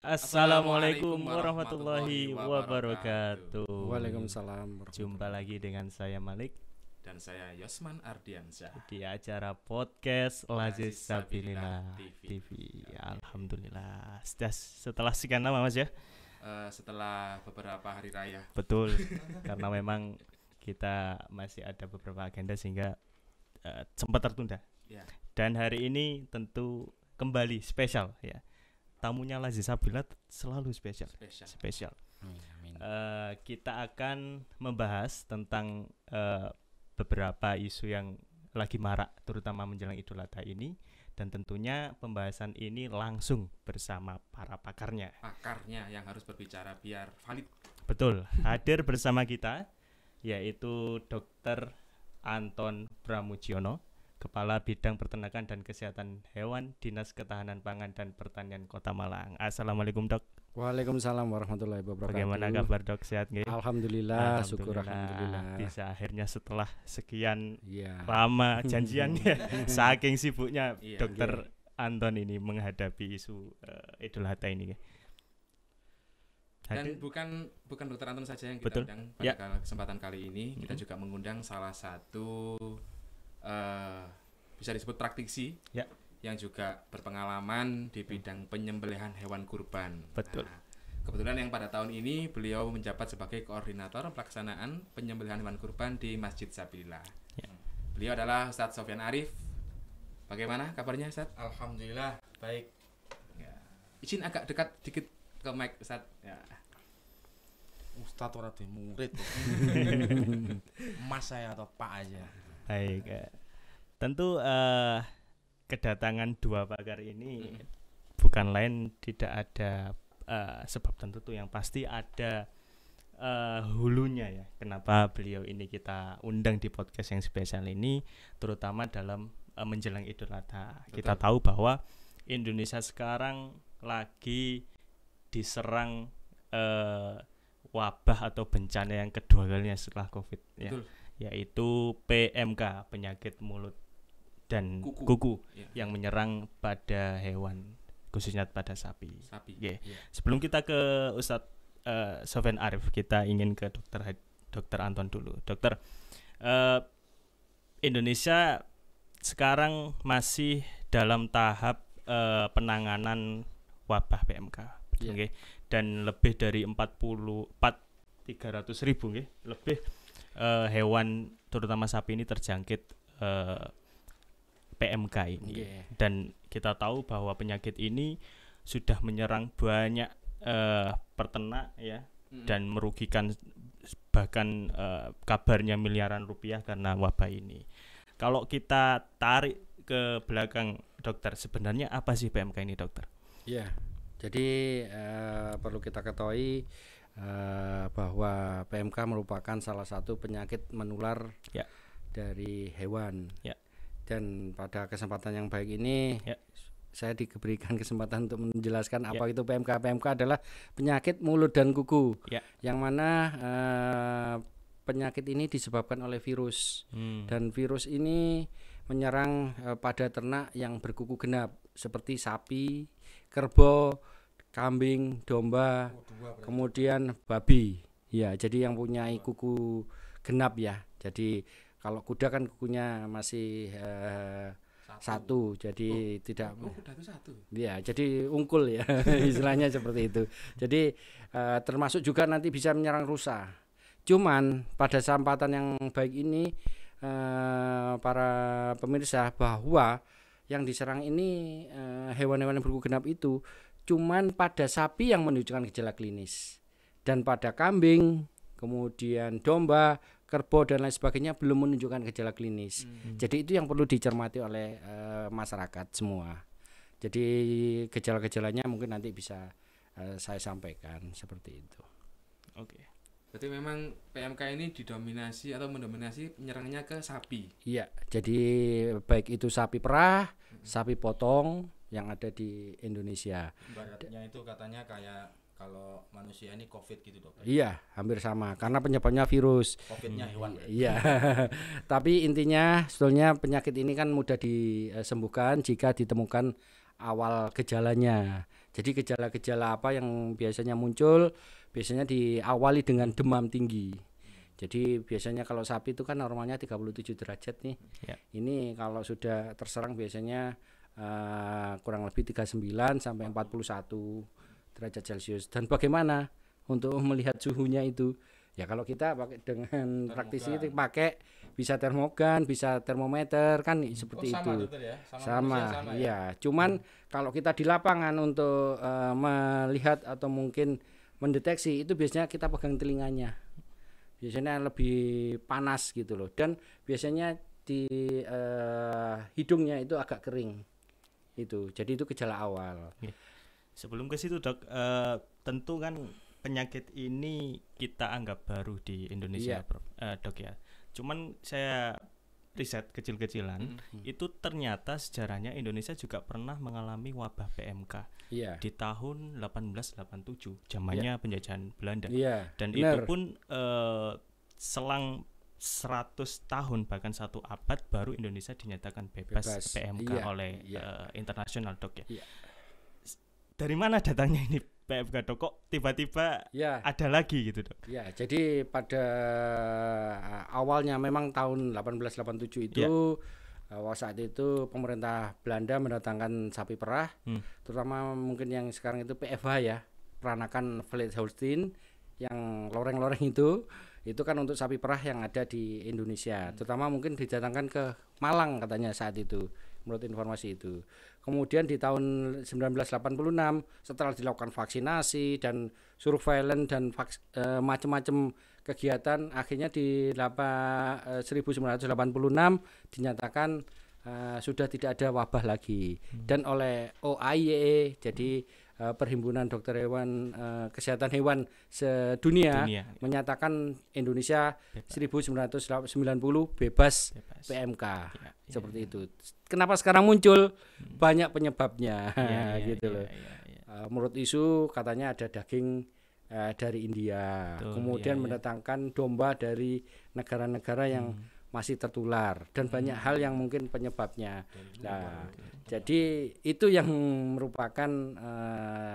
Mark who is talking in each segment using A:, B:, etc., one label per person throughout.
A: Assalamualaikum warahmatullahi wabarakatuh.
B: Waalaikumsalam.
A: Jumpa lagi dengan saya Malik
C: dan saya Yosman Ardiansyah
A: di acara podcast Lazis Sabilillah
C: TV.
A: Alhamdulillah. Setelah sekian lama Mas ya?
C: Setelah beberapa hari raya.
A: Betul. Karena memang kita masih ada beberapa agenda sehingga sempat tertunda.
C: Ya.
A: Dan hari ini tentu kembali spesial ya. Tamunya Lazis Sabilillah selalu spesial. Kita akan membahas tentang beberapa isu yang lagi marak terutama menjelang Idul Adha ini, dan tentunya pembahasan ini langsung bersama para pakarnya
C: yang harus berbicara biar valid.
A: Betul, hadir bersama kita yaitu Dr. Anton Pramudjono, Kepala Bidang Peternakan dan Kesehatan Hewan Dinas Ketahanan Pangan dan Pertanian Kota Malang. Assalamualaikum Dok.
B: Waalaikumsalam warahmatullahi wabarakatuh.
A: Bagaimana kabar Dok, sehat nggih?
B: Alhamdulillah, syukur alhamdulillah.
A: Bisa akhirnya setelah sekian
B: ya.
A: lama janjian ya, saking sibuknya Dokter Anton ini menghadapi isu Idul Adha ini.
C: Dan bukan Dokter Anton saja yang kita undang pada kesempatan kali ini, kita juga mengundang salah satu bisa disebut praktisi yang juga berpengalaman di bidang penyembelihan hewan kurban.
A: Betul.
C: Nah, kebetulan yang pada tahun ini beliau menjabat sebagai koordinator pelaksanaan penyembelihan hewan kurban di Masjid Sabilillah. Beliau adalah Ustadz Sofyan Arif. Bagaimana kabarnya Ustadz?
D: Alhamdulillah baik.
C: Ya. Izin agak dekat dikit ke mic Ustadz. Ya.
D: Ustadz orang di murid. Mas saya atau Pak aja.
A: Baik, tentu kedatangan dua pakar ini bukan lain tidak ada sebab tentu yang pasti ada hulunya ya. Kenapa beliau ini kita undang di podcast yang spesial ini, terutama dalam menjelang Idul Adha. Kita tahu bahwa Indonesia sekarang lagi diserang wabah atau bencana yang kedua kalinya setelah COVID ya. Yaitu PMK, penyakit mulut dan kuku yang menyerang pada hewan, khususnya pada sapi. Sebelum kita ke Ustadz Sofyan Arif, kita ingin ke Dokter Anton dulu. Dokter, Indonesia sekarang masih dalam tahap penanganan wabah PMK, dan lebih dari 300.000 lebih hewan terutama sapi ini terjangkit PMK ini. Dan kita tahu bahwa penyakit ini sudah menyerang banyak peternak ya, dan merugikan bahkan kabarnya miliaran rupiah karena wabah ini. Kalau kita tarik ke belakang Dokter, sebenarnya apa sih PMK ini Dokter?
B: Ya, jadi perlu kita ketahui bahwa PMK merupakan salah satu penyakit menular dari hewan. Dan pada kesempatan yang baik ini saya diberikan kesempatan untuk menjelaskan apa itu PMK. PMK adalah penyakit mulut dan kuku, yang mana penyakit ini disebabkan oleh virus. Dan virus ini menyerang pada ternak yang berkuku genap seperti sapi, kerbau, kambing, domba, kemudian babi. Ya, jadi yang punya kuku genap ya. Jadi kalau kuda kan kukunya masih satu, jadi tidak.
C: Kuda itu satu.
B: Ya, jadi ungkul ya, istilahnya seperti itu. Jadi termasuk juga nanti bisa menyerang rusa. Cuman pada kesempatan yang baik ini para pemirsa, bahwa yang diserang ini hewan-hewan yang berkuku genap itu cuman pada sapi yang menunjukkan gejala klinis, dan pada kambing, kemudian domba, kerbau dan lain sebagainya belum menunjukkan gejala klinis. Jadi itu yang perlu dicermati oleh masyarakat semua. Jadi gejala-gejalanya mungkin nanti bisa saya sampaikan seperti itu.
C: Berarti memang PMK ini didominasi atau mendominasi menyerangnya ke sapi.
B: Iya, jadi baik itu sapi perah, sapi potong yang ada di Indonesia.
D: Ibaratnya itu katanya kayak kalau manusia ini COVID gitu Dokter.
B: Iya, hampir sama karena penyebabnya virus.
D: COVID-nya hewan.
B: Iya. Tapi intinya sebetulnya penyakit ini kan mudah disembuhkan jika ditemukan awal gejalanya. Jadi gejala-gejala apa yang biasanya muncul, biasanya diawali dengan demam tinggi. Jadi biasanya kalau sapi itu kan normalnya 37 derajat nih.
A: Ya.
B: Ini kalau sudah terserang biasanya kurang lebih 39 sampai 41 derajat Celcius. Dan bagaimana untuk melihat suhunya itu? Ya kalau kita pakai dengan praktisi itu pakai bisa termogan, bisa termometer kan seperti
D: sama,
B: itu.
D: dokter ya?
B: Sama,
D: ya?
B: iya. Cuman kalau kita di lapangan untuk melihat atau mungkin mendeteksi itu biasanya kita pegang telinganya. Biasanya lebih panas gitu loh. Dan biasanya di hidungnya itu agak kering. Itu. Jadi itu gejala awal.
A: Sebelum ke situ Dok, tentu kan penyakit ini kita anggap baru di Indonesia,
B: Iya.
A: Dok ya. Cuman saya riset kecil-kecilan, itu ternyata sejarahnya Indonesia juga pernah mengalami wabah PMK
B: Iya.
A: di tahun 1887, zamannya penjajahan Belanda.
B: Iya.
A: Dan
B: benar.
A: itu pun selang 100 tahun bahkan 1 abad baru Indonesia dinyatakan bebas
B: Bebas.
A: PMK
B: Iya,
A: oleh
B: iya.
A: internasional Dok ya.
B: Iya.
A: Dari mana datangnya ini PMK Dok? Kok tiba-tiba
B: Ya.
A: ada lagi gitu Dok?
B: Ya, jadi pada awalnya memang tahun 1887 itu saat itu pemerintah Belanda mendatangkan sapi perah, terutama mungkin yang sekarang itu PFH ya, peranakan Holstein yang loreng-loreng itu kan untuk sapi perah yang ada di Indonesia, terutama mungkin didatangkan ke Malang katanya saat itu, menurut informasi itu. Kemudian di tahun 1986 setelah dilakukan vaksinasi dan surveillance dan macam-macam kegiatan, akhirnya di 1986 dinyatakan sudah tidak ada wabah lagi. Dan oleh OIE, jadi Perhimpunan Dokter Hewan Kesehatan Hewan Sedunia menyatakan Indonesia 1990 bebas PMK. Seperti itu. Kenapa sekarang muncul? Banyak penyebabnya gitu loh. Menurut isu katanya ada daging dari India. Kemudian mendatangkan domba dari negara-negara yang masih tertular dan banyak hal yang mungkin penyebabnya. Nah, jadi itu yang merupakan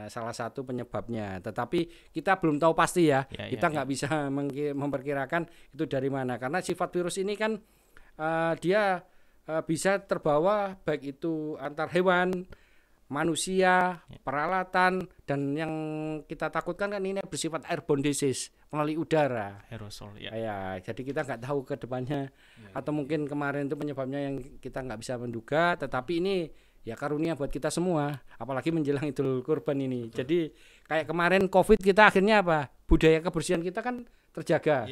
B: salah satu penyebabnya. Tetapi kita belum tahu pasti ya. Kita nggak bisa memperkirakan itu dari mana karena sifat virus ini kan dia bisa terbawa baik itu antar hewan, manusia, peralatan, dan yang kita takutkan kan ini bersifat airborne disease melalui udara,
A: aerosol ya.
B: Jadi kita nggak tahu ke depannya atau mungkin kemarin itu penyebabnya yang kita nggak bisa menduga, tetapi ini ya karunia buat kita semua, apalagi menjelang Idul Kurban ini. Betul. Jadi kayak kemarin Covid kita akhirnya apa? Budaya kebersihan kita kan terjaga.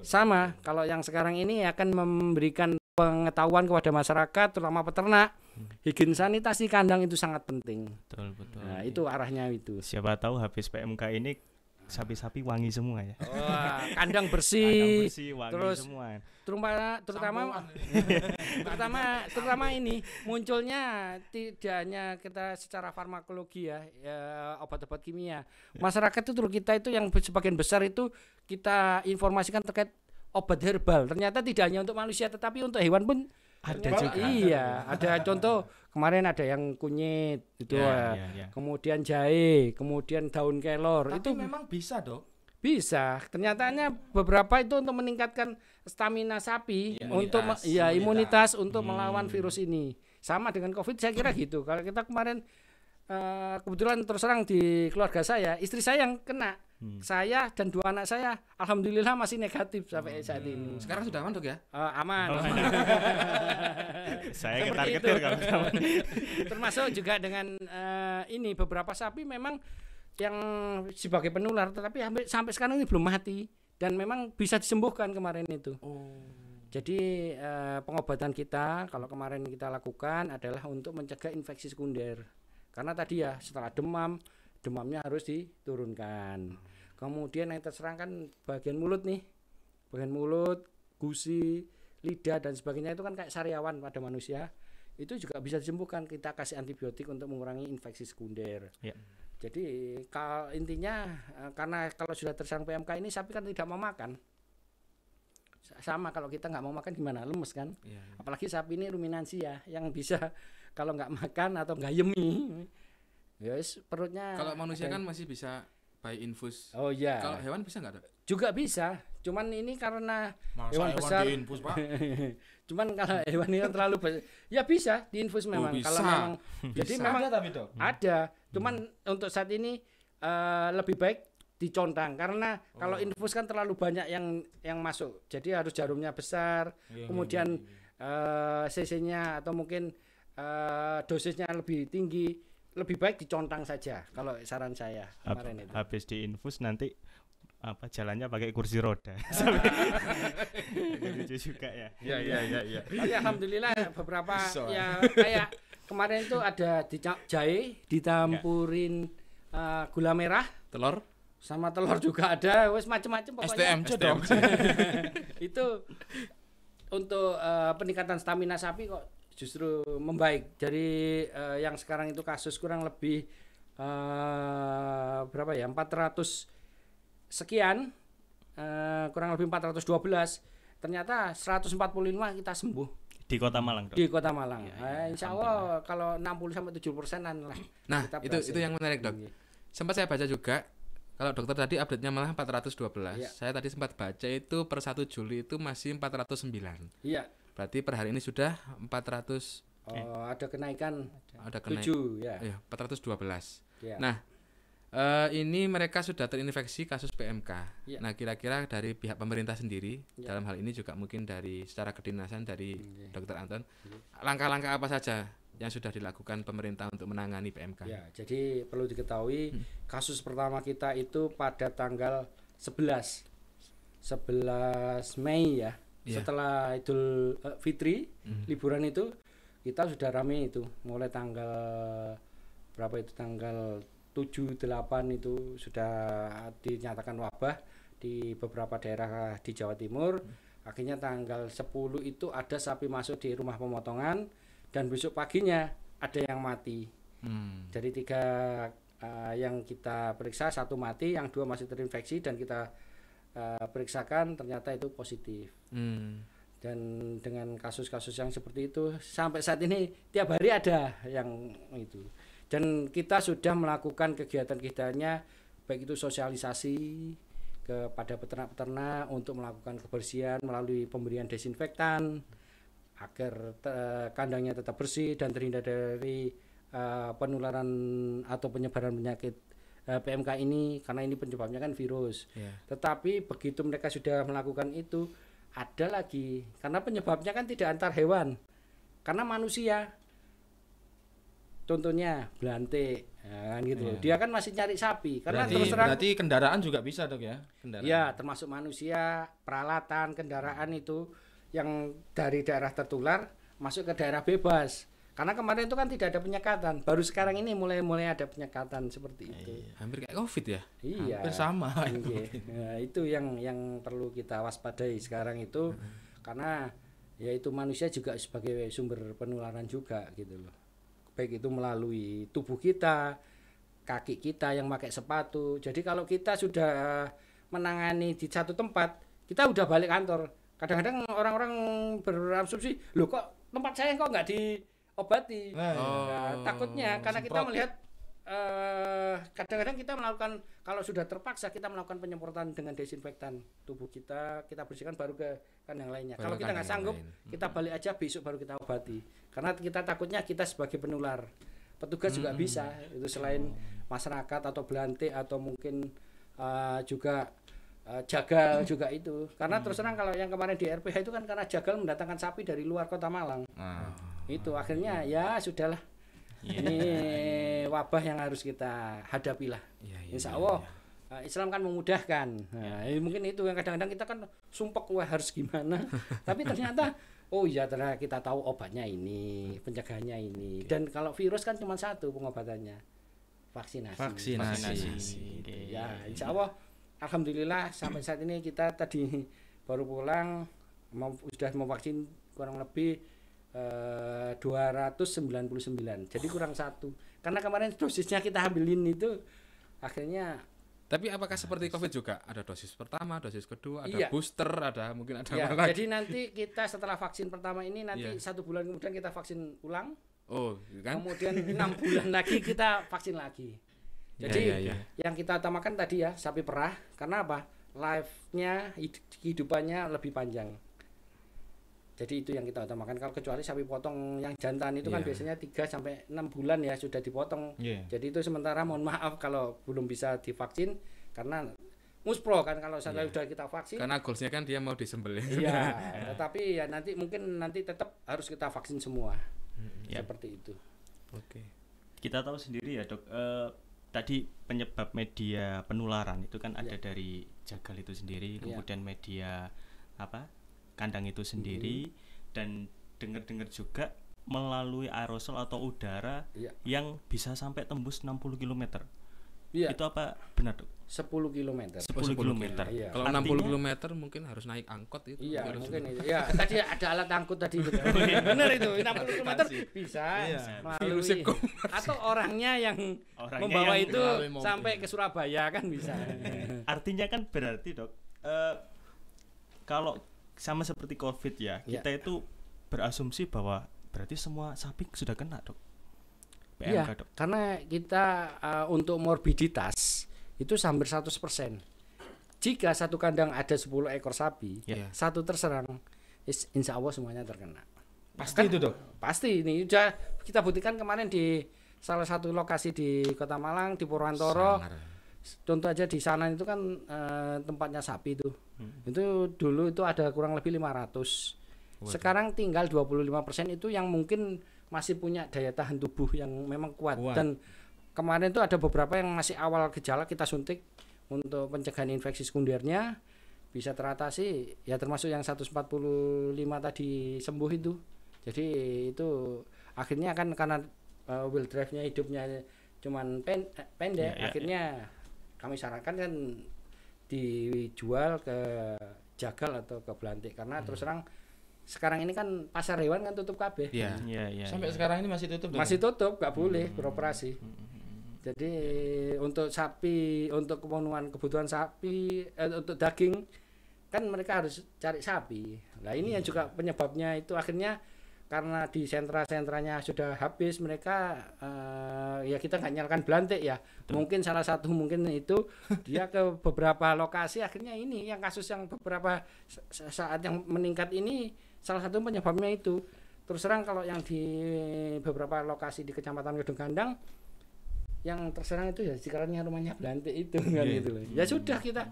B: Sama kalau yang sekarang ini akan memberikan pengetahuan kepada masyarakat terutama peternak, higien sanitasi kandang itu sangat penting.
A: Betul.
B: Nah, itu arahnya itu.
A: Siapa tahu habis PMK ini sapi-sapi wangi semua ya.
B: Kandang bersih,
A: wangi
B: terus
A: semua.
B: terutama ini munculnya tidak hanya kita secara farmakologi ya, obat-obat kimia. Masyarakat itu kita itu yang sebagian besar itu kita informasikan terkait obat herbal. Ternyata tidak hanya untuk manusia tetapi untuk hewan pun
A: ada juga.
B: Iya, ada contoh kemarin ada yang kunyit itu kemudian jahe, kemudian daun kelor.
D: Tapi
B: itu
D: memang bisa, Dok.
B: Bisa. Ternyatanya beberapa itu untuk meningkatkan stamina sapi, imunitas untuk melawan virus ini. Sama dengan Covid saya kira gitu. Kalau kita kemarin kebetulan terus terang di keluarga saya, istri saya yang kena. Saya dan 2 anak saya alhamdulillah masih negatif sampai saat ini.
C: Sekarang sudah aman, Dok ya?
B: Aman.
A: Saya ketar-ketir kalau aman.
B: Termasuk juga dengan ini beberapa sapi memang yang sebagai penular tetapi sampai sekarang ini belum mati dan memang bisa disembuhkan kemarin itu. Jadi pengobatan kita kalau kemarin kita lakukan adalah untuk mencegah infeksi sekunder. Karena tadi ya setelah demamnya harus diturunkan. Kemudian yang terserang kan bagian mulut nih. Bagian mulut, gusi, lidah dan sebagainya itu kan kayak sariawan pada manusia. Itu juga bisa disembuhkan. Kita kasih antibiotik untuk mengurangi infeksi sekunder. Jadi intinya karena kalau sudah tersangkut PMK ini sapi kan tidak mau makan. Sama kalau kita nggak mau makan gimana? Lemes kan? Apalagi sapi ini ruminansi ya, yang bisa kalau nggak makan atau nggak yemi Ya wis perutnya.
C: Kalau manusia
B: ada-
C: kan masih bisa by infus.
B: Oh iya.
C: Kalau hewan bisa nggak, Dok?
B: Juga bisa. Cuman ini karena
D: Masa
B: hewan besar.
D: diinfus, Pak?
B: Cuman kalau hewan ini kan terlalu besar, ya bisa diinfus memang.
C: bisa.
B: Kalau memang jadi
C: Bisa.
B: memang
D: Ada tapi, Dok.
B: ada. Cuman untuk saat ini lebih baik dicontang karena kalau infus kan terlalu banyak yang masuk. Jadi harus jarumnya besar,
D: Iya,
B: kemudian cc-nya atau mungkin dosisnya lebih tinggi. Lebih baik dicontang saja kalau saran saya kemarin itu.
A: Habis diinfus nanti apa jalannya pakai kursi roda. Lucu juga ya.
C: Iya.
B: Tapi alhamdulillah beberapa
C: Bisa.
B: ya kayak kemarin itu ada jahe ditampurin gula merah
C: Telur?
B: sama telur juga ada, wes macam-macam pokoknya.
D: STMC dong.
B: Itu untuk peningkatan stamina sapi kok justru membaik. Dari yang sekarang itu kasus kurang lebih berapa ya? 400 sekian, kurang lebih 412. Ternyata 145 kita sembuh
A: Di Kota Malang, Dok.
B: di Kota Malang. Insya Allah kalau 60-70%-an lah.
C: Nah,
B: kita
C: itu
B: berhasil.
C: yang menarik, Dok. Sempat saya baca juga, kalau dokter tadi update-nya malah 412.
B: Iya.
C: Saya tadi sempat baca itu per 1 Juli itu masih 409.
B: Iya.
C: Berarti per hari ini sudah 400,
B: Ada kenaikan
C: ada kenaik.
B: 7 ya.
C: Iya, 412.
B: Ya.
C: Nah, ini mereka sudah terinfeksi kasus PMK.
B: Iya.
C: Nah, kira-kira dari pihak pemerintah sendiri,
B: Iya.
C: dalam hal ini juga mungkin dari secara kedinasan dari Dokter Anton, langkah-langkah apa saja yang sudah dilakukan pemerintah untuk menangani PMK?
B: Ya, jadi perlu diketahui kasus pertama kita itu pada tanggal 11 Mei ya.
C: Iya.
B: Setelah Idul Fitri, liburan itu kita sudah rame itu. Mulai tanggal berapa itu? Tanggal 7 8 itu sudah dinyatakan wabah di beberapa daerah di Jawa Timur. Akhirnya tanggal 10 itu ada sapi masuk di rumah pemotongan dan besok paginya ada yang mati. Dari 3 yang kita periksa, 1 mati, yang 2 masih terinfeksi dan kita periksakan ternyata itu positif. Dan dengan kasus-kasus yang seperti itu sampai saat ini tiap hari ada yang itu. Dan kita sudah melakukan kegiatan-kegiatannya baik itu sosialisasi kepada peternak-peternak untuk melakukan kebersihan melalui pemberian desinfektan agar kandangnya tetap bersih dan terhindar dari penularan atau penyebaran penyakit PMK ini, karena ini penyebabnya kan virus. Tetapi begitu mereka sudah melakukan itu, ada lagi karena penyebabnya kan tidak antar hewan, karena manusia. Contohnya belantik, kan gitu loh. Dia kan masih nyari sapi karena terus terang.
D: Berarti kendaraan juga bisa, Dok ya? Kendaraan.
B: Ya, termasuk manusia, peralatan, kendaraan itu yang dari daerah tertular masuk ke daerah bebas. Karena kemarin itu kan tidak ada penyekatan, baru sekarang ini mulai ada penyekatan seperti itu.
C: Hampir kayak COVID ya?
B: Iya.
D: Hampir sama.
B: Iya. Nah, itu yang perlu kita waspadai sekarang itu, karena yaitu manusia juga sebagai sumber penularan juga gitu loh. Baik itu melalui tubuh kita, kaki kita yang pakai sepatu. Jadi kalau kita sudah menangani di satu tempat, kita udah balik kantor. Kadang-kadang orang-orang berasumsi, loh kok tempat saya kok nggak diobati. Nah, takutnya karena kita melihat kadang-kadang kita melakukan, kalau sudah terpaksa kita melakukan penyemprotan dengan desinfektan tubuh kita bersihkan baru ke kandang lainnya.
C: Baru
B: Kalau kita nggak
C: kandang
B: sanggup,
C: lain.
B: kita balik aja besok baru kita obati. Karena kita takutnya kita sebagai penular. Petugas juga bisa itu, selain masyarakat atau belantik atau mungkin juga jagal juga itu. Karena terus terang kalau yang kemarin di RPH itu kan karena jagal mendatangkan sapi dari luar Kota Malang. Itu akhirnya ya sudahlah. Ini wabah yang harus kita hadapi lah. Insya Allah Islam kan memudahkan. Nah, mungkin itu yang kadang-kadang kita kan sumpek wah harus gimana. Tapi ternyata oh iya, ternyata kita tahu obatnya ini, pencegahannya ini. Dan kalau virus kan cuma satu pengobatannya, vaksinasi. Ya, insya Allah, alhamdulillah sampai saat ini kita tadi baru pulang sudah memvaksin kurang lebih 299. Jadi kurang 1. Karena kemarin dosisnya kita ambilin itu akhirnya.
C: Tapi apakah seperti COVID juga? Ada dosis pertama, dosis kedua, ada
B: Iya.
C: booster, ada mungkin ada
B: Ya,
C: apa lagi?
B: jadi nanti kita setelah vaksin pertama ini nanti 1 bulan kemudian kita vaksin ulang.
C: Oh, gitu kan?
B: Kemudian 6 bulan lagi kita vaksin lagi. Jadi
C: Ya.
B: yang kita utamakan tadi ya sapi perah, karena apa? Life-nya, kehidupannya lebih panjang. Jadi itu yang kita utamakan. Kalau kecuali sapi potong yang jantan itu kan
C: Iya.
B: biasanya 3 sampai 6 bulan ya sudah dipotong.
D: Iya.
B: Jadi itu sementara mohon maaf kalau belum bisa divaksin karena muspro kan kalau
C: Iya.
B: sudah kita vaksin.
C: Karena goalsnya kan dia mau disembelih.
B: Iya, tetapi ya nanti tetap harus kita vaksin semua.
A: Ya.
B: Seperti itu.
C: Oke.
A: Kita tahu sendiri ya dok, tadi penyebab media penularan itu kan ada dari jagal itu sendiri, kemudian media kandang itu sendiri, dan dengar-dengar juga melalui aerosol atau udara yang bisa sampai tembus 60 km.
B: Iya.
A: Itu apa benar dok?
B: 10 km.
A: 10 km.
B: Iya.
C: Kalau 60 km mungkin harus naik angkot itu.
B: Iya,
C: Harus-
B: mungkin itu. Ya, tadi ada alat angkut tadi. Benar itu, 60 km bisa melalui
C: Virusnya kok.
B: atau orangnya yang
A: Orangnya
B: membawa
A: yang
B: itu
D: melalui mobil.
B: sampai ke Surabaya kan bisa.
A: Artinya kan berarti dok, kalau sama seperti COVID ya,
B: Iya.
A: kita itu berasumsi bahwa berarti semua sapi sudah kena dok.
B: Iya,
A: PMK dok.
B: karena kita untuk morbiditas itu hampir 100%. Jika satu kandang ada 10 ekor sapi,
C: Iya.
B: satu terserang, insya Allah semuanya terkena.
D: Pasti itu, Dok.
B: Pasti ini sudah kita buktikan kemarin di salah satu lokasi di Kota Malang, di Purwantoro.
C: Sangar.
B: Contoh aja di sana itu kan tempatnya sapi itu. Itu dulu itu ada kurang lebih 500. Sekarang tinggal 25% itu yang mungkin masih punya daya tahan tubuh yang memang kuat. Dan kemarin itu ada beberapa yang masih awal gejala kita suntik untuk pencegahan infeksi sekundernya bisa teratasi ya, termasuk yang 145 tadi sembuh itu. Jadi itu akhirnya kan karena wheel drive-nya hidupnya cuman pendek, akhirnya kami sarankan kan dijual ke jagal atau ke belantik karena terus terang sekarang ini kan pasar hewan kan tutup kabeh.
C: Iya.
A: Iya.
D: Sampai sekarang ini masih tutup, Dok?
B: Masih tutup, nggak boleh beroperasi. Jadi untuk sapi, untuk kebutuhan sapi, untuk daging kan mereka harus cari sapi. Nah ini yang juga penyebabnya itu akhirnya karena di sentra-sentranya sudah habis mereka ya kita nggak nyalakan belantik ya. Mungkin salah satu mungkin itu dia ke beberapa lokasi akhirnya ini yang kasus yang beberapa saat yang meningkat ini salah satu penyebabnya itu. Terus terang kalau yang di beberapa lokasi di Kecamatan Gedung Kandang yang terserang itu ya sekiranya rumahnya belantik itu kan gitu loh. Ya sudah kita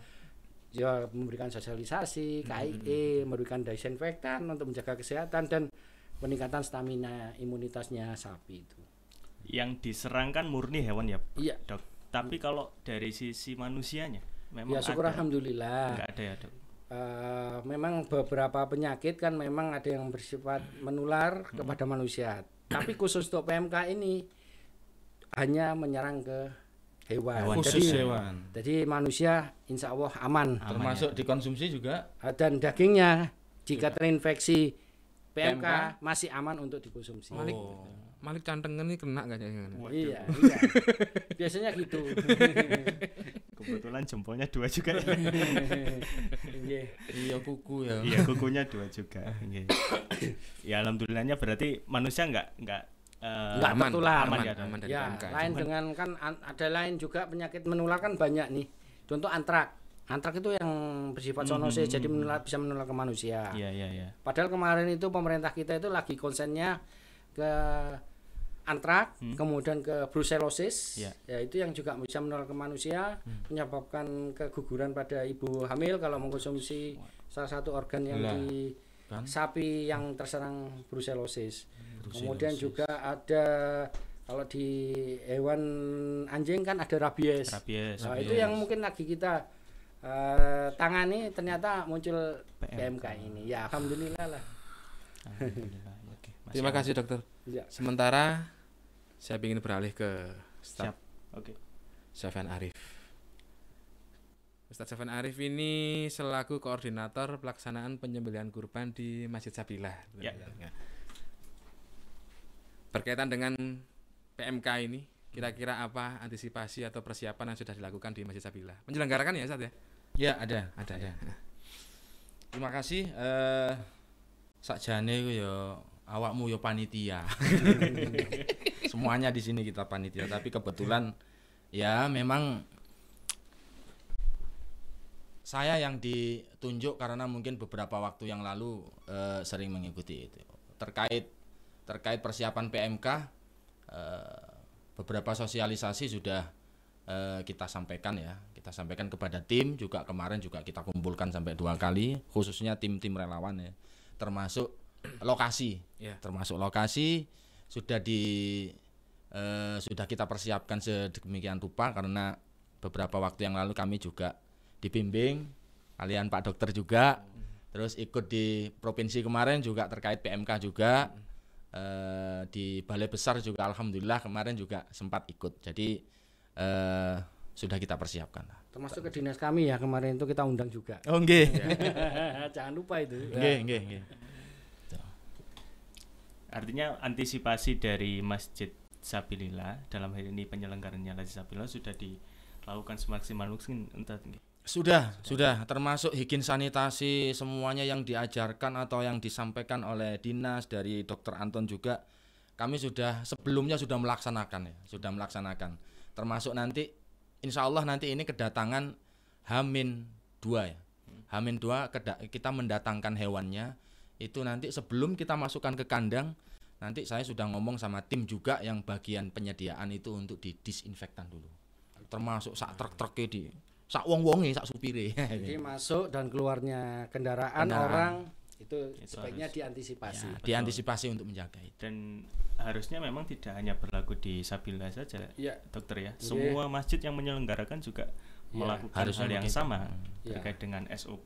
B: ya memberikan sosialisasi, KIE, memberikan disinfektan untuk menjaga kesehatan dan peningkatan stamina imunitasnya sapi itu.
A: Yang diserang kan murni hewan ya,
B: Iya.
A: dok. Tapi kalau dari sisi manusianya, memang
B: Ya syukur
A: ada.
B: alhamdulillah.
A: Nggak ada ya dok.
B: Memang beberapa penyakit kan memang ada yang bersifat menular kepada manusia. Tapi khusus untuk PMK ini hanya menyerang ke hewan.
D: Khusus
B: Jadi,
D: hewan.
B: jadi manusia insya Allah aman.
D: Termasuk dikonsumsi juga.
B: Dan dagingnya jika terinfeksi PMK masih aman untuk dikonsumsi.
C: Malik cantengan ini kena gak ya?
B: Iya. Biasanya gitu.
A: Kebetulan jempolnya 2 juga.
B: Iya.
D: Iya, kuku ya.
A: Iya, kukunya 2 juga. Nggih. Ya alhamdulillahnya berarti manusia nggak
B: Nggak
C: aman,
B: tertular.
C: aman,
A: ya,
C: aman dari
B: Ya,
C: PMK.
B: lain dengan kan ada lain juga penyakit menular kan banyak nih. Contoh antrak. Antrak itu yang bersifat zoonosis jadi bisa menular ke manusia.
A: Iya.
B: Padahal kemarin itu pemerintah kita itu lagi konsennya ke antrak, kemudian ke brucellosis,
A: Ya.
B: ya itu yang juga bisa menular ke manusia, menyebabkan keguguran pada ibu hamil kalau mengkonsumsi salah satu organ yang
D: Lah,
B: di
D: kan?
B: sapi yang terserang brucellosis. Kemudian juga ada kalau di hewan anjing kan ada rabies.
A: Rabies.
B: Nah, itu yang mungkin lagi kita tangani, ternyata muncul PMK ini. Ya alhamdulillah lah.
A: Alhamdulillah. Oke.
C: Terima kasih dokter.
B: Ya.
C: Sementara saya ingin beralih ke
A: Siap.
C: Ustadz
A: Oke.
C: Sofyan Arif. Ustadz Sofyan Arif ini selaku koordinator pelaksanaan penyembelihan kurban di Masjid Sabilah.
A: Ya.
C: Berkaitan dengan PMK ini, kira-kira apa antisipasi atau persiapan yang sudah dilakukan di Masjid Sabilah? Menyelenggarakan ya Ustadz ya?
D: Ya, ada.
C: Ada ya.
D: Terima kasih. Sakjane ku ya awakmu yo panitia. Semuanya di sini kita panitia, tapi kebetulan ya memang saya yang ditunjuk karena mungkin beberapa waktu yang lalu sering mengikuti itu. Terkait persiapan PMK, beberapa sosialisasi sudah kita sampaikan ya. Kita sampaikan kepada tim, juga kemarin juga kita kumpulkan sampai 2 kali, khususnya tim-tim relawan ya. Termasuk lokasi. Termasuk lokasi sudah sudah kita persiapkan sedemikian rupa, karena beberapa waktu yang lalu kami juga dibimbing, kalian Pak Dokter juga, terus ikut di provinsi kemarin juga terkait PMK juga, di Balai Besar juga alhamdulillah kemarin juga sempat ikut. Jadi sudah kita persiapkan.
B: Termasuk ke dinas kami ya, kemarin itu kita undang juga.
A: Oh nggih.
B: Jangan lupa itu.
D: Nggih.
A: Artinya antisipasi dari Masjid Sabilillah dalam hal ini penyelenggaranya Masjid Sabilillah sudah dilakukan semaksimal mungkin entah nggih.
D: Sudah, termasuk higien sanitasi semuanya yang diajarkan atau yang disampaikan oleh dinas dari Dr. Anton juga kami sebelumnya sudah melaksanakan. Termasuk nanti insya Allah nanti ini kedatangan H-2 ya. H-2 kita mendatangkan hewannya itu nanti sebelum kita masukkan ke kandang, nanti saya sudah ngomong sama tim juga yang bagian penyediaan itu untuk didisinfektan dulu. Termasuk sak truk-truknya sak wong-wonge, sak supire.
B: Jadi masuk dan keluarnya kendaraan orang itu sebaiknya diantisipasi.
D: Ya, diantisipasi untuk menjaga itu.
A: Dan harusnya memang tidak hanya berlaku di Sabilillah saja,
B: ya,
A: Dokter ya. Semua masjid yang menyelenggarakan juga melakukan hal yang sama terkait dengan SOP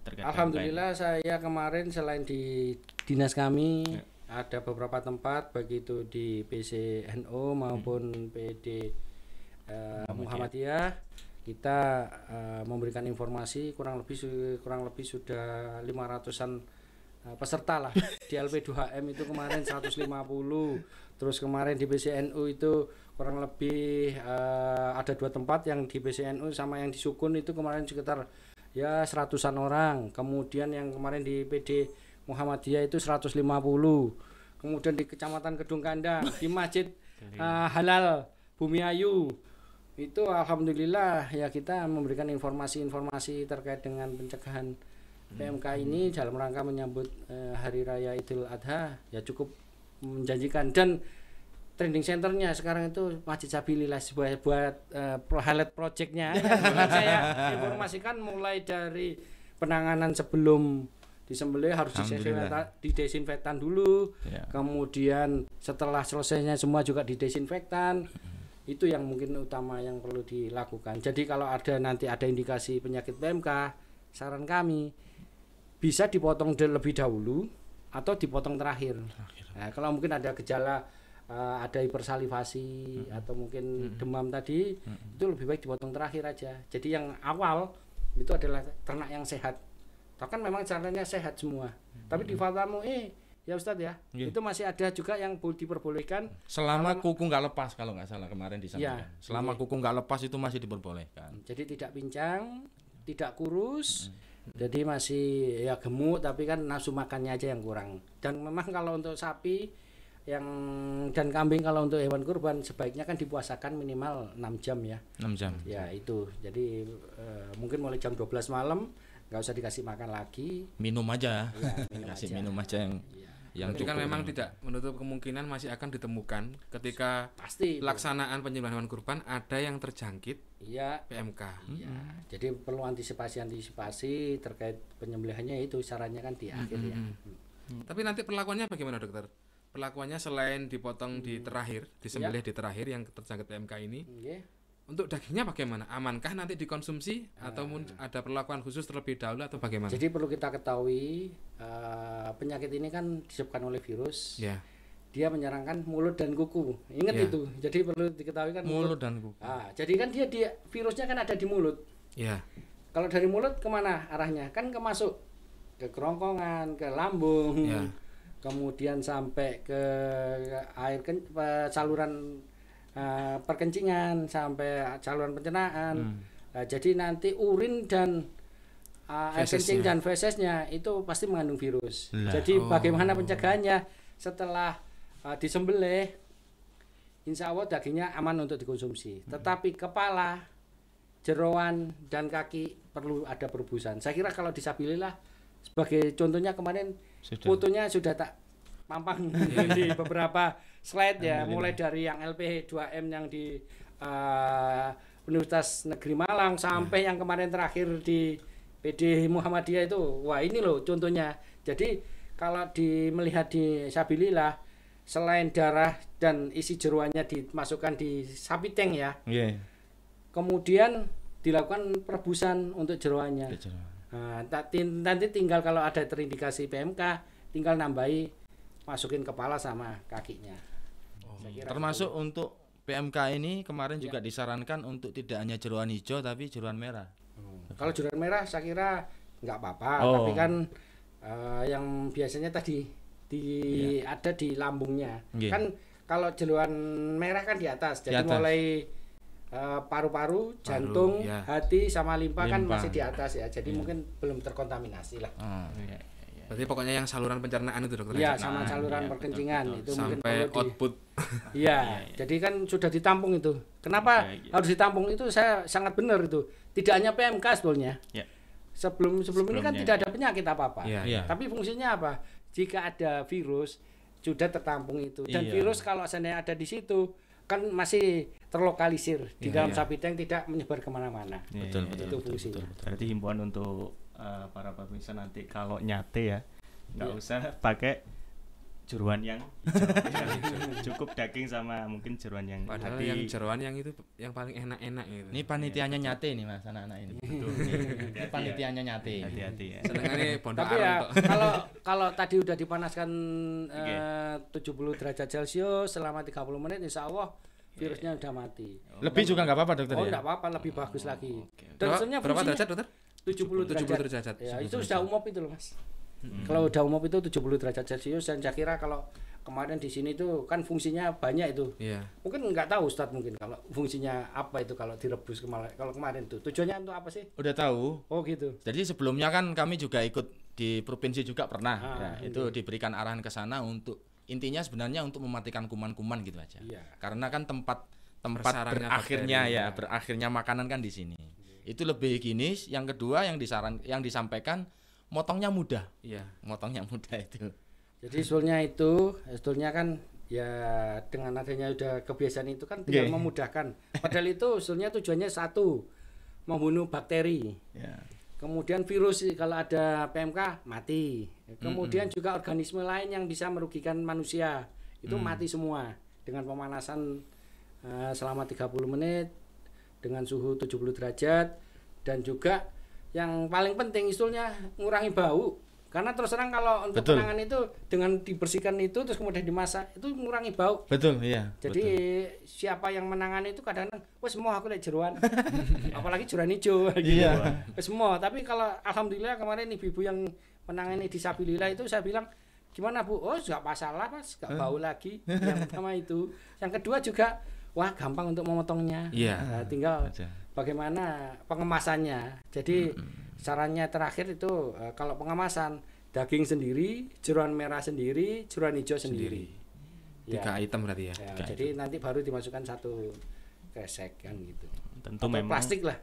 A: terkait.
B: Alhamdulillah saya kemarin selain di dinas kami ada beberapa tempat, baik itu di PCNO maupun PD Muhammadiyah, kita memberikan informasi kurang lebih sudah 500-an peserta lah. Di LP2HM itu kemarin 150, terus kemarin di PCNU itu kurang lebih ada 2 tempat, yang di PCNU sama yang di Sukun itu kemarin sekitar ya 100-an orang. Kemudian yang kemarin di PD Muhammadiyah itu 150. Kemudian di Kecamatan Kedung Kandang, di Masjid Halal Bumi Ayu itu alhamdulillah ya kita memberikan informasi-informasi terkait dengan pencegahan PMK ini dalam rangka menyambut Hari Raya Idul Adha ya cukup menjanjikan. Dan trending centernya sekarang itu Masjid Sabilillah buat highlight projectnya saya informasikan mulai dari penanganan sebelum disembelih harus didesinfektan dulu kemudian setelah selesainya semua juga didesinfektan. Itu yang mungkin utama yang perlu dilakukan. Jadi kalau nanti ada indikasi penyakit PMK, saran kami bisa dipotong lebih dahulu atau dipotong terakhir. Nah, kalau mungkin ada gejala ada hipersalivasi atau mungkin demam tadi, itu lebih baik dipotong terakhir aja. Jadi yang awal itu adalah ternak yang sehat. Bahkan memang caranya sehat semua. Tapi di Fatamu ya Ustadz ya, itu masih ada juga yang diperbolehkan
D: selama kuku nggak lepas, kalau nggak salah kemarin disampaikan. Selama kuku nggak lepas itu masih diperbolehkan. Jadi
B: tidak pincang, tidak kurus, jadi masih ya gemuk, tapi kan nafsu makannya aja yang kurang. Dan memang kalau untuk sapi dan kambing, kalau untuk hewan kurban sebaiknya kan dipuasakan minimal 6 jam ya.
D: 6 jam.
B: Ya itu. Jadi mungkin mulai jam 12 malam nggak usah dikasih makan lagi.
D: Minum aja. Ya, minum aja yang
C: jadi kan memang tidak menutup kemungkinan masih akan ditemukan ketika
B: pasti
C: pelaksanaan penyembelihan hewan kurban ada yang terjangkit PMK.
B: Jadi perlu antisipasi terkait penyembelihannya, itu sarannya kan di akhir ya.
C: Tapi nanti perlakuannya bagaimana Dokter? Perlakuannya selain dipotong di terakhir, disembelih di terakhir yang terjangkit PMK ini. Untuk dagingnya bagaimana? Amankah nanti dikonsumsi atau ada perlakuan khusus terlebih dahulu atau bagaimana?
B: Jadi perlu kita ketahui penyakit ini kan disebabkan oleh virus. Dia menyerangkan mulut dan kuku. Ingat itu. Jadi perlu diketahui kan
D: mulut dan kuku.
B: Jadi kan dia virusnya kan ada di mulut. Kalau dari mulut kemana arahnya? Kan masuk ke kerongkongan, ke lambung, kemudian sampai ke air saluran perkencingan sampai saluran pencernaan. Jadi nanti urin dan air kencing dan fesesnya itu pasti mengandung virus. Jadi bagaimana pencegahannya? setelah disembelih, insya Allah dagingnya aman untuk dikonsumsi. Tetapi kepala, jeroan dan kaki perlu ada perebusan. Saya kira kalau disabilillah sebagai contohnya kemarin fotonya sudah tak pampang di beberapa slide ya, mulai dari yang LPH 2M yang di Universitas Negeri Malang sampai yang kemarin terakhir di PD Muhammadiyah itu. Wah, ini loh contohnya. Jadi kalau melihat di Sabilillah, selain darah dan isi jeroannya dimasukkan di sapi tank ya. Kemudian dilakukan perebusan untuk jeroannya. Nah, nanti tinggal kalau ada terindikasi PMK, tinggal nambahi masukin kepala sama kakinya.
D: Termasuk untuk PMK ini kemarin juga disarankan untuk tidak hanya jeroan hijau tapi jeroan merah.
B: Kalau jeroan merah saya kira nggak apa-apa, tapi kan yang biasanya tadi ada di lambungnya. Kan kalau jeroan merah kan di atas, jadi mulai paru-paru, jantung, hati sama limpa kan masih di atas ya. Jadi mungkin belum terkontaminasi lah.
C: Berarti pokoknya yang saluran pencernaan itu dokter.
B: Iya, sama saluran perkencingan itu
C: sampai
B: mungkin perlu
C: output.
B: Iya, jadi kan sudah ditampung itu. Kenapa harus ditampung itu saya sangat benar itu. Tidak hanya PMK sebetulnya. Sebelum ini kan tidak ada penyakit apa-apa. Tapi fungsinya apa? Jika ada virus sudah tertampung itu. Dan virus kalau seandainya ada di situ kan masih terlokalisir di dalam sapi tank, tidak menyebar kemana-mana.
D: Betul.
B: Itu fungsinya.
A: Berarti himbauan untuk para pemirsa nanti kalau nyate ya nggak usah pakai jeroan yang cukup daging sama mungkin jeroan yang
C: padahal
A: hati.
C: yang jeroan yang itu yang paling enak-enak gitu.
D: Ini panitianya nyate nih Mas, anak-anak ini. Ini panitianya nyate.
A: Hati-hati ya.
C: Senengane bondo
B: Tapi ya
C: arung
B: kalau tadi udah dipanaskan 70 derajat Celcius selama 30 menit insya Allah virusnya udah mati.
D: Lebih juga nggak apa-apa dokter ya?
B: Enggak apa-apa, lebih bagus lagi.
C: Dan sebenarnya berapa derajat dokter?
B: 70 derajat. Ya, itu sudah umum itu loh Mas. Kalau udah umum itu 70 derajat Celcius, dan saya kira kalau kemarin di sini tuh kan fungsinya banyak itu. Mungkin nggak tahu Ustadz mungkin kalau fungsinya apa itu kalau direbus kalau kemarin tuh. Tujuannya untuk apa sih?
D: Udah tahu.
B: Oh gitu.
D: Jadi sebelumnya kan kami juga ikut di provinsi juga pernah. Itu diberikan arahan ke sana untuk intinya sebenarnya untuk mematikan kuman-kuman gitu aja. Karena kan tempat berakhirnya makanan kan di sini. Itu lebih higienis. Yang kedua yang disampaikan motongnya mudah. Motongnya mudah itu.
B: Jadi sebetulnya kan ya dengan adanya udah kebiasaan itu kan tinggal memudahkan. Padahal itu sebetulnya tujuannya satu, membunuh bakteri. Kemudian virus kalau ada PMK mati. Kemudian juga organisme lain yang bisa merugikan manusia itu mati semua dengan pemanasan selama 30 menit dengan suhu 70 derajat, dan juga yang paling penting istilahnya ngurangi bau. Karena terus terang kalau untuk penanganan itu dengan dibersihkan itu terus kemudian dimasak itu mengurangi bau. Jadi siapa yang menangani itu kadang-kadang semua aku lihat jeroan. Apalagi jeroan hijau gitu. Semua, tapi kalau alhamdulillah kemarin ibu-ibu yang menangani di Sabilillah itu saya bilang, "Gimana Bu?" "Oh, enggak masalah, Mas. Enggak bau lagi." Yang pertama itu. Yang kedua juga wah gampang untuk memotongnya. Tinggal bagaimana pengemasannya. Jadi sarannya terakhir itu kalau pengemasan daging sendiri, jeroan merah sendiri, jeroan hijau sendiri.
C: 3 item berarti ya.
B: Jadi nanti baru dimasukkan satu kresek kan gitu.
A: Tentu
B: atau
A: memang
B: plastik lah.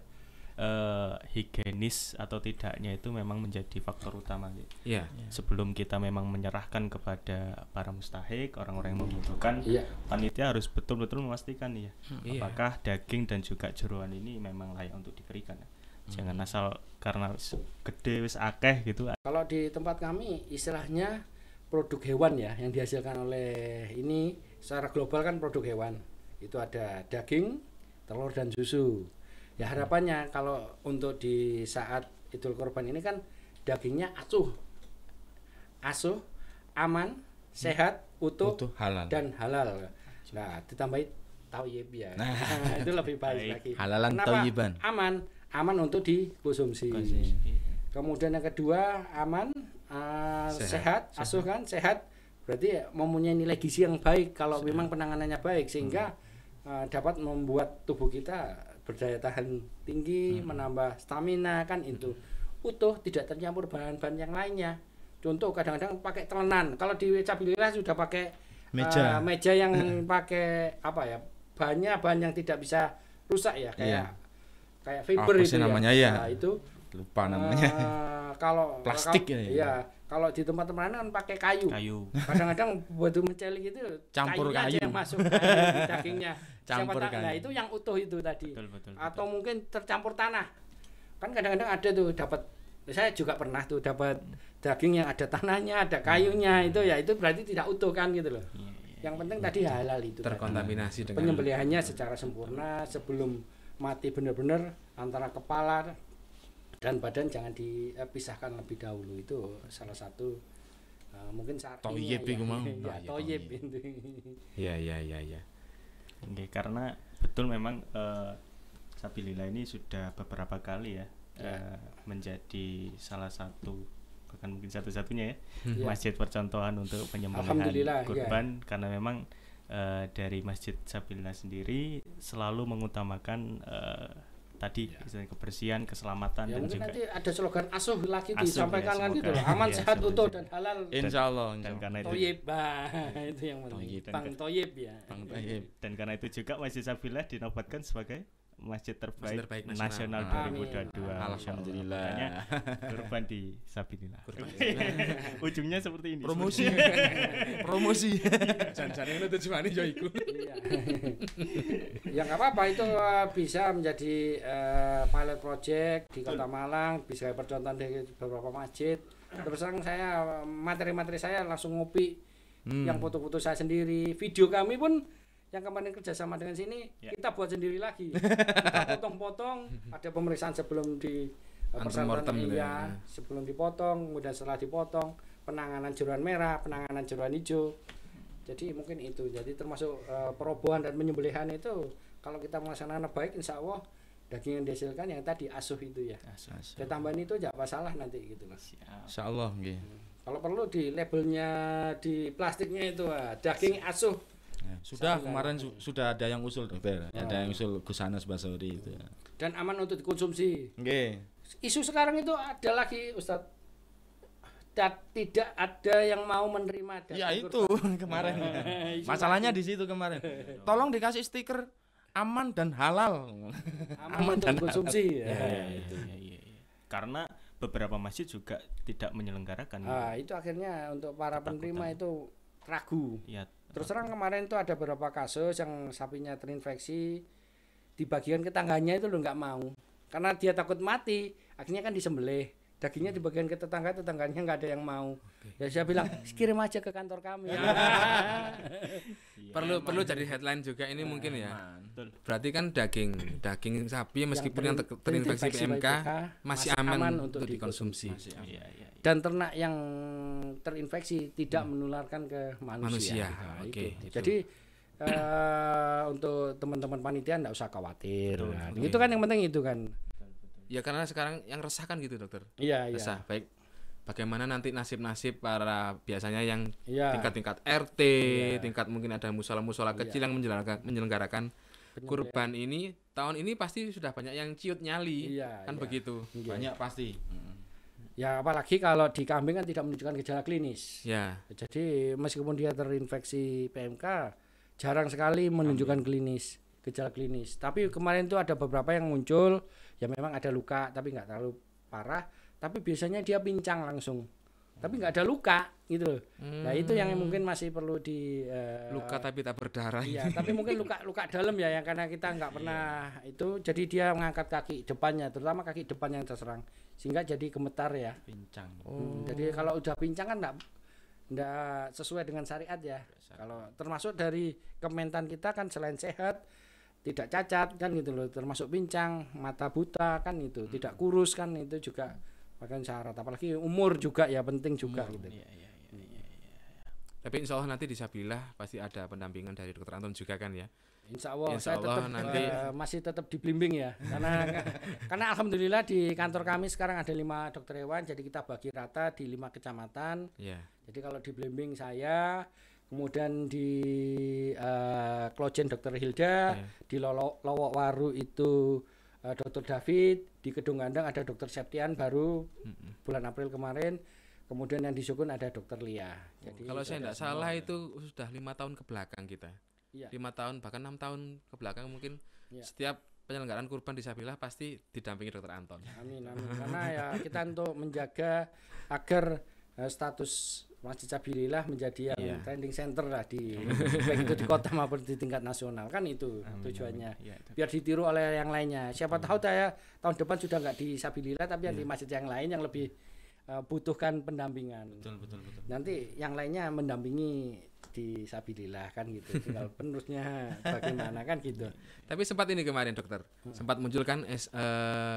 A: Higienis atau tidaknya itu memang menjadi faktor utama gitu. Sebelum kita memang menyerahkan kepada para mustahik, orang-orang yang membutuhkan, panitia harus betul-betul memastikan apakah daging dan juga jeroan ini memang layak untuk diberikan. Jangan asal karena gede wis akeh gitu.
B: Kalau di tempat kami istilahnya produk hewan ya yang dihasilkan oleh ini secara global kan produk hewan. Itu ada daging, telur dan susu. Ya harapannya kalau untuk di saat Idul Kurban ini kan dagingnya asuh, aman, sehat, utuh
D: halal.
B: Dan halal. Nah, ditambahi thayyib ya. Itu lebih baik lagi.
D: Halalan thayyiban.
B: Aman untuk dikonsumsi. Kemudian yang kedua aman, sehat, asuh kan sehat. Berarti mempunyai nilai gizi yang baik kalau memang penanganannya baik sehingga dapat membuat tubuh kita berdaya tahan tinggi, menambah stamina kan itu. Utuh, tidak tercampur bahan-bahan yang lainnya. Contoh kadang-kadang pakai telenan. Kalau di Sabilillah sudah pakai
D: Meja.
B: meja yang pakai apa ya? Bahan yang tidak bisa rusak ya, kayak fiber
C: Apa
B: itu
C: sih namanya ya?
B: Nah, itu
D: Lupa namanya.
B: Kalau
D: Plastik
B: kalau,
D: ya?
B: Iya, kalau di tempat-tempat lain kan pakai kayu. Kadang-kadang batu mencelik itu
D: Campur
B: kayunya aja
D: kayu.
B: yang masuk dagingnya.
D: Campur
B: Siapa tahu,
D: kayu.
B: Nah, itu yang utuh itu tadi.
A: Betul.
B: Atau mungkin tercampur tanah. Kan kadang-kadang ada tuh dapat, saya juga pernah tuh dapat daging yang ada tanahnya, ada kayunya, itu berarti tidak utuh kan gitu loh. Yang penting tadi halal itu.
C: Terkontaminasi dengan
B: Penyembelihannya secara sempurna sebelum mati benar-benar antara kepala dan badan jangan dipisahkan lebih dahulu. Itu salah satu mungkin
D: Toyib iku mau.
B: Ya, toyib itu.
C: Iya.
A: Oke, karena betul memang Sabilillah ini sudah beberapa kali ya menjadi salah satu, bahkan mungkin satu-satunya ya, masjid percontohan untuk penyembelihan kurban, karena memang dari Masjid Sabilillah sendiri selalu mengutamakan tadi istilahnya kebersihan, keselamatan dan
B: mungkin
A: juga
B: nanti ada slogan asuh lagi
A: Asuh,
B: disampaikan
A: ya,
B: kan gitu
A: semoga.
B: loh. Aman,
A: Ya,
B: sehat,
A: semoga.
B: utuh dan halal.
D: Insyaallah.
A: dan karena itu
B: Toyib, itu yang penting.
D: Toyib.
B: Bang Toyib ya.
D: Bang Tayyib.
A: dan karena itu juga Masjid Sabilillah dinobatkan sebagai Masjid
C: Masjid
A: terbaik
C: terbaik
A: nasional
B: Amin.
A: 2022.
D: Alhamdulillah.
A: Makanya kurban di Sabilillah. Ujungnya seperti ini.
D: Promosi.
C: jan-jan itu tujuannya ya iku.
B: Iya. Ya nggak apa-apa, itu bisa menjadi pilot project di Kota Malang, bisa percontohan di beberapa masjid. Terus terang saya materi-materi saya langsung ngopi, yang foto-foto saya sendiri, video kami pun yang kemarin kerjasama dengan sini kita buat sendiri lagi. Kita potong-potong, ada pemeriksaan sebelum di
C: Antemortem gitu
B: iya,
C: ya.
B: sebelum dipotong, kemudian setelah dipotong, penanganan jeruan merah, penanganan jeruan hijau. Jadi mungkin itu. Jadi termasuk perobohan dan penyembelihan itu kalau kita melaksanakan baik, insya Allah daging yang dihasilkan yang tadi asuh itu ya. Dan tambahan itu tidak masalah nanti gitu Mas.
D: Insyaallah nggih.
B: Kalau perlu di labelnya, di plastiknya itu daging asuh.
D: Ya, sudah kemarin sudah ada yang usul dokter. Ada yang usul Gus Anas Basori itu.
B: Dan aman untuk dikonsumsi.
D: Nggih.
B: Isu sekarang itu ada lagi Ustadz, tidak ada yang mau menerima daging
D: Ya itu
B: kurban.
D: kemarin. Masalahnya di situ kemarin. Tolong dikasih stiker aman dan halal.
B: aman untuk konsumsi.
A: Iya. Karena beberapa masjid juga tidak menyelenggarakan.
B: Itu akhirnya untuk para penerima itu ragu.
A: Ya,
B: Terus terang kemarin itu ada beberapa kasus yang sapinya terinfeksi, di bagian tetangganya itu lo nggak mau, karena dia takut mati, akhirnya kan disembelih. Dagingnya di bagian ke tetangganya nggak ada yang mau. Ya saya bilang kirim aja ke kantor kami.
C: Perlu jadi headline juga ini mungkin ya. Berarti kan daging sapi meskipun yang terinfeksi PMK masih aman untuk dikonsumsi.
A: iya.
B: Dan ternak yang terinfeksi tidak menularkan ke manusia. Nah,
C: Oke.
B: itu. Jadi untuk teman-teman panitia enggak usah khawatir. Itu kan yang penting itu kan.
C: Ya karena sekarang yang resah kan gitu dokter.
B: Iya.
C: Resah. Baik bagaimana nanti nasib-nasib para biasanya yang
B: Iya.
C: tingkat-tingkat RT, tingkat mungkin ada musola-musola kecil yang menyelenggarakan kurban ini. Tahun ini pasti sudah banyak yang ciut nyali. Kan begitu.
D: Banyak pasti.
B: Ya apalagi kalau di kambing kan tidak menunjukkan gejala klinis.
C: Ya.
B: Jadi meskipun dia terinfeksi PMK jarang sekali menunjukkan gejala klinis. Tapi kemarin itu ada beberapa yang muncul, ya memang ada luka tapi nggak terlalu parah. Tapi biasanya dia pincang langsung, tapi nggak ada luka gitu loh. Nah itu yang mungkin masih perlu di
C: Luka tapi tak berdarah.
B: iya, tapi mungkin luka dalam ya, yang karena kita nggak pernah itu, jadi dia mengangkat kaki depannya, terutama kaki depan yang terserang, sehingga jadi gemetar ya.
D: Pincang.
B: Jadi kalau udah pincang kan nggak sesuai dengan syariat ya. Kalau termasuk dari Kementan kita kan selain sehat, tidak cacat kan gitu loh, termasuk pincang, mata buta kan itu, tidak kurus kan itu juga bahkan syarat. Apalagi umur juga ya penting juga gitu.
C: Tapi insya Allah nanti di Sabilillah pasti ada pendampingan dari Dokter Anton juga kan ya.
B: Insya Allah,
C: Insya
B: saya
C: Allah
B: tetap
C: nanti
B: masih tetap dibimbing ya, karena alhamdulillah di kantor kami sekarang ada 5 dokter hewan, jadi kita bagi rata di 5 kecamatan.
C: ya.
B: Jadi kalau dibimbing saya, kemudian di Klojen Dokter Hilda, di Lowok Waru itu Dokter David, di Kedung Gandang ada Dokter Septian baru bulan April kemarin. kemudian yang di Sukun ada Dokter Lia. Jadi
C: Kalau saya
B: ada
C: tidak
B: semua.
C: salah itu sudah 5 tahun ke belakang kita.
B: Iya.
C: 5 tahun bahkan 6 tahun ke belakang mungkin
B: Iya.
C: setiap penyelenggaraan kurban disabilitas pasti didampingi Dokter Anton.
B: Amin amin. Karena ya kita untuk menjaga agar status Masjid Sabilillah menjadi yang
C: Iya.
B: trending center lah di baik itu di kota maupun di tingkat nasional, kan itu
A: Amin,
B: tujuannya.
A: amin. Iya, itu.
B: Biar ditiru oleh yang lainnya. Siapa tahu saya tahun depan sudah nggak di Sabilillah tapi yang di masjid yang lain yang lebih butuhkan pendampingan.
D: Betul.
B: Nanti yang lainnya mendampingi di Sabilillah kan gitu. Tinggal penerusnya bagaimana kan gitu.
C: Tapi sempat ini kemarin dokter, sempat muncul kan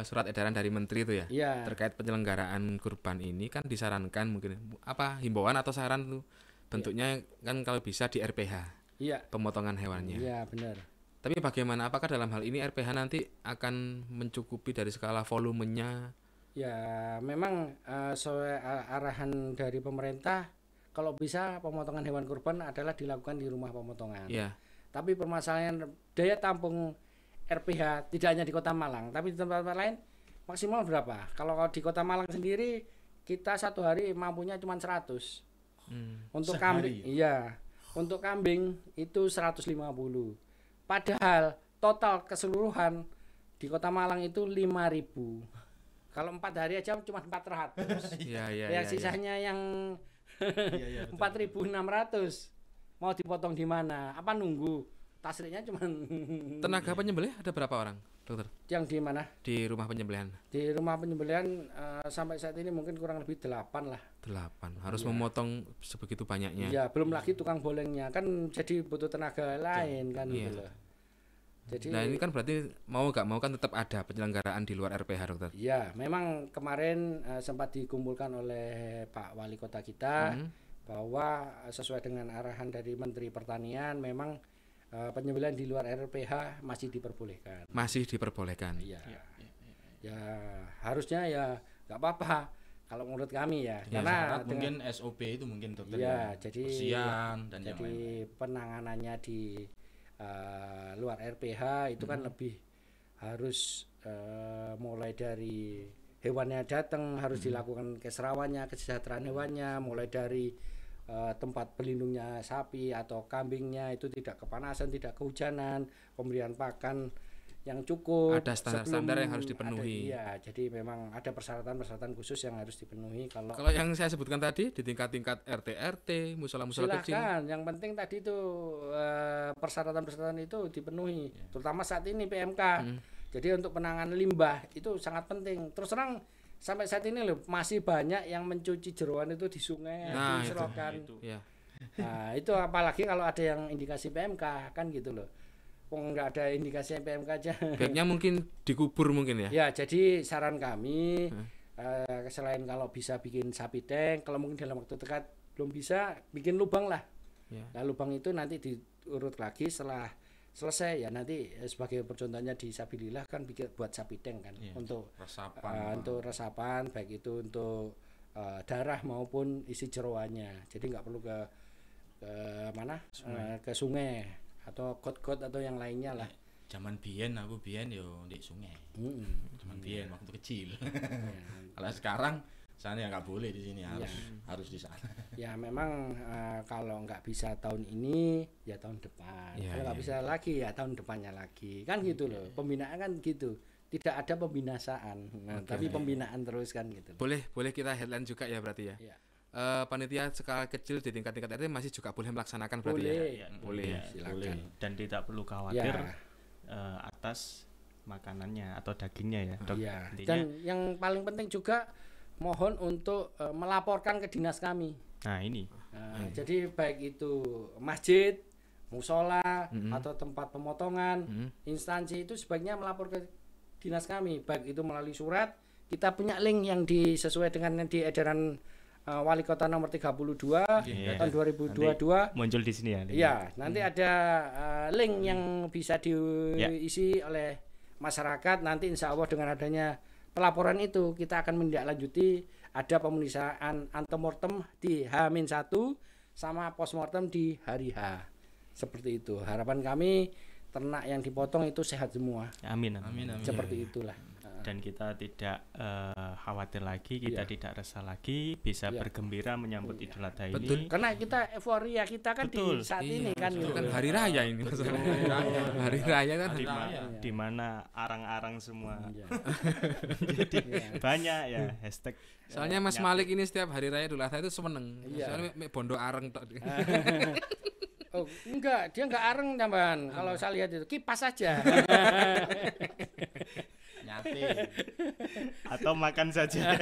C: surat edaran dari menteri itu ya,
B: Iya.
C: terkait penyelenggaraan kurban ini kan disarankan mungkin apa himbauan atau saran tuh bentuknya kan kalau bisa di RPH
B: Iya.
C: pemotongan hewannya.
B: Iya benar.
C: Tapi bagaimana apakah dalam hal ini RPH nanti akan mencukupi dari skala volumenya?
B: Ya memang sesuai arahan dari pemerintah kalau bisa pemotongan hewan kurban adalah dilakukan di rumah pemotongan.
C: Iya.
B: Tapi permasalahan daya tampung RPH tidak hanya di Kota Malang, tapi di tempat-tempat lain maksimal berapa? Kalau di Kota Malang sendiri kita satu hari mampunya cuma 100. Untuk kambing,
D: Sehari?
B: iya. Untuk kambing itu 150. Padahal total keseluruhan di Kota Malang itu 5.000. Kalau 4 hari aja cuma 400.
C: Iya iya.
B: Yang sisanya yang 4.600 mau dipotong di mana? Apa nunggu? Tasriknya cuma
C: Tenaga penyembelih ada berapa orang, dokter?
B: yang di mana?
C: Di rumah penyembelihan
B: Di rumah penyembelihan sampai saat ini mungkin kurang lebih 8 lah.
C: 8. Harus memotong sebegitu banyaknya.
B: Ya, belum lagi tukang bolengnya kan jadi butuh tenaga lain kan
C: Iya.
B: gitu loh. Jadi
C: Nah, ini kan berarti mau nggak mau kan tetap ada penyelenggaraan di luar RPH, dokter.
B: ya, memang kemarin sempat dikumpulkan oleh Pak Wali Kota kita bahwa sesuai dengan arahan dari Menteri Pertanian memang penyembelihan di luar RPH masih diperbolehkan.
C: Masih diperbolehkan.
B: Iya. Ya, harusnya ya nggak apa-apa kalau menurut kami ya.
D: Ya,
B: Karena
D: syarat
B: dengan-
D: mungkin SOP itu mungkin dokter
B: Iya,
D: ya.
B: jadi
D: Kebersihan dan yang
B: jadi
D: lain.
B: penanganannya di luar RPH itu kan lebih harus mulai dari hewannya datang harus dilakukan keserawannya, kesejahteraan hewannya, mulai dari tempat pelindungnya sapi atau kambingnya itu tidak kepanasan, tidak kehujanan, pemberian pakan yang cukup.
C: Ada standar-standar yang harus dipenuhi.
B: Iya, jadi memang ada persyaratan-persyaratan khusus yang harus dipenuhi kalau
C: Kalau yang saya sebutkan tadi di tingkat-tingkat RT musola-musola kecil.
B: silakan. Yang penting tadi itu persyaratan-persyaratan itu dipenuhi, terutama saat ini PMK. Jadi untuk penanganan limbah itu sangat penting. Terus terang sampai saat ini loh masih banyak yang mencuci jeroan itu di sungai,
C: Nah,
B: di
C: itu.
B: selokan.
C: Iya.
B: Nah, itu apalagi kalau ada yang indikasi PMK kan gitu loh. Wong nggak ada indikasi PMK aja.
C: Baiknya mungkin dikubur mungkin ya.
B: Ya, jadi saran kami selain kalau bisa bikin sapi tank, kalau mungkin dalam waktu dekat belum bisa, bikin lubang lah.
C: Ya.
B: Nah, lubang itu nanti diurut lagi setelah selesai ya nanti sebagai percontohnya di Sabilillah kan bikin buat sapi tank kan
D: Iya,
B: untuk
D: resapan.
B: untuk resapan baik itu untuk darah maupun isi jeroannya. Jadi nggak perlu ke mana ke sungai atau got-got atau yang lainnya lah.
D: Zaman biyen aku biyen yo di sungai. Zaman biyen waktu kecil. Kalau sekarang sana ya nggak boleh di sini harus di sana.
B: Ya memang kalau nggak bisa tahun ini ya tahun depan.
C: Ya,
B: Kalau nggak
C: ya.
B: bisa lagi ya tahun depannya lagi. Kan gitu loh. Pembinaan kan gitu. Tidak ada pembinasaan. Nah, tapi pembinaan terus kan gitu.
C: Boleh kita headline juga ya berarti ya.
B: Iya.
C: Panitia skala kecil di tingkat-tingkat RT masih juga boleh melaksanakan berarti
B: Boleh.
C: ya. Boleh.
A: Ya,
B: Silakan.
A: dan tidak perlu khawatir
B: Ya.
A: atas makanannya atau dagingnya ya, Dok.
B: Iya.
A: Intinya,
B: Dan yang paling penting juga mohon untuk melaporkan ke dinas kami.
A: nah ini
B: Jadi baik itu masjid, musola atau tempat pemotongan, instansi itu sebaiknya melapor ke dinas kami, baik itu melalui surat. Kita punya link yang sesuai dengan yang di edaran Wali Kota nomor 32
A: Iya.
B: tahun 2022.
A: muncul di sini ya. linknya.
B: Iya, nanti ada link yang bisa diisi oleh masyarakat. Nanti insya Allah dengan adanya pelaporan itu kita akan menindaklanjuti ada pemeriksaan antemortem di H-1 sama postmortem di hari H. Seperti itu. Harapan kami ternak yang dipotong itu sehat semua.
A: Amin.
D: Amin amin.
B: Seperti itulah.
A: dan kita tidak khawatir lagi, kita
B: Iya.
A: tidak resah lagi, bisa
B: Iya.
A: bergembira menyambut Idul Adha
C: Betul.
A: ini.
B: Karena kita euforia kita kan
A: Betul.
B: di saat
C: Iya,
B: ini kan
C: itu
B: gitu.
C: kan hari raya ini masalahnya. Hari raya kan.
A: di,
D: raya.
A: di mana arang-arang semua
B: Iya.
A: jadi
B: Iya.
A: banyak ya hashtag.
C: Soalnya Mas
A: nyatu.
C: Malik ini setiap hari raya Idul Adha itu seneng.
B: Iya.
C: Soalnya bondo areng tok.
B: Oh, enggak, dia enggak areng tambahan. Kalau saya lihat itu kipas saja.
D: Nyate.
A: Atau makan saja.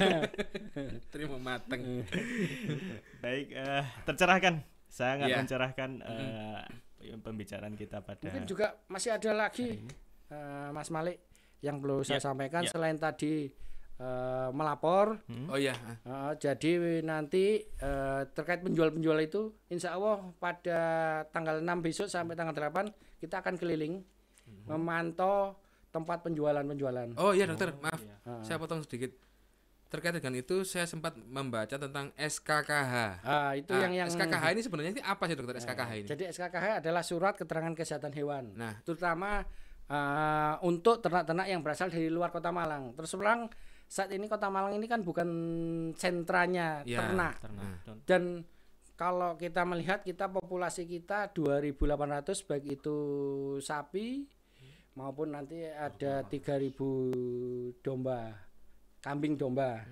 C: Terima mateng.
A: Baik, tercerahkan, sangat
C: Iya.
A: mencerahkan pembicaraan kita pada
B: Mungkin juga masih ada lagi Mas Malik yang perlu saya
A: Ya,
B: sampaikan
A: ya.
B: selain tadi melapor.
C: Oh iya.
B: Jadi nanti terkait penjual-penjual itu insya Allah pada tanggal 6 besok sampai tanggal 8 kita akan keliling memantau tempat penjualan-penjualan.
C: Oh iya dokter, maaf.
A: iya.
C: Saya potong sedikit. Terkait dengan itu saya sempat membaca tentang SKKH.
B: Itu yang
C: SKKH ini sebenarnya ini apa sih dokter SKKH ini?
B: Jadi SKKH adalah surat keterangan kesehatan hewan.
C: Nah,
B: Terutama untuk ternak-ternak yang berasal dari luar Kota Malang. Terus terang saat ini Kota Malang ini kan bukan sentranya
C: Ya.
B: ternak.
A: ternak.
B: Dan kalau kita melihat kita populasi kita 2.800 baik itu sapi maupun nanti ada 3.000 domba, kambing domba.